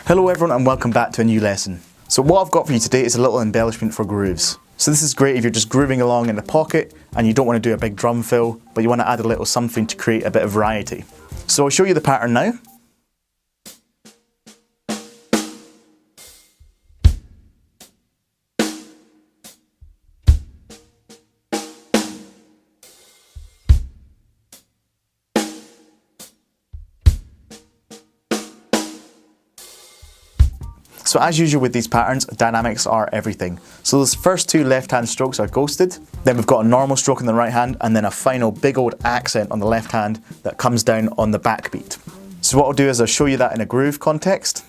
Hello everyone and welcome back to a new lesson. So what I've got for you today is a little embellishment for grooves. So this is great if you're just grooving along in the pocket and you don't want to do a big drum fill, but you want to add a little something to create a bit of variety. So I'll show you the pattern now. So as usual with these patterns, dynamics are everything. So those first two left-hand strokes are ghosted, then we've got a normal stroke in the right hand, and then a final big old accent on the left hand that comes down on the backbeat. So what I'll do is I'll show you that in a groove context.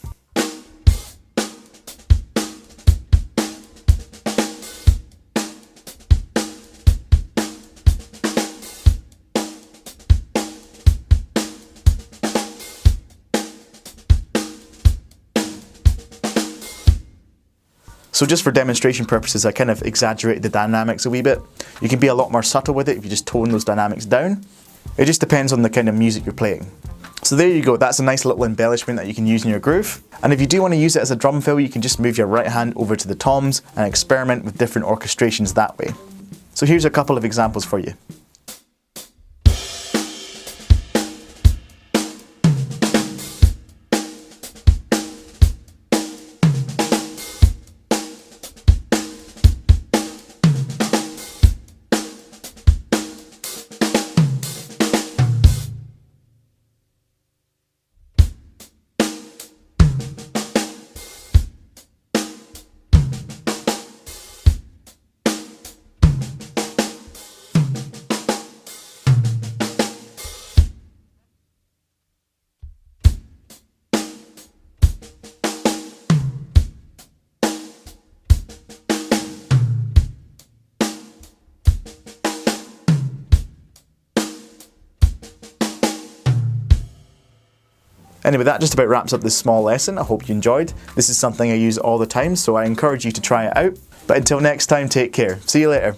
So just for demonstration purposes, I kind of exaggerated the dynamics a wee bit. You can be a lot more subtle with it if you just tone those dynamics down. It just depends on the kind of music you're playing. So there you go, that's a nice little embellishment that you can use in your groove. And if you do want to use it as a drum fill, you can just move your right hand over to the toms and experiment with different orchestrations that way. So here's a couple of examples for you. Anyway, that just about wraps up this small lesson. I hope you enjoyed. This is something I use all the time, so I encourage you to try it out. But until next time, take care. See you later.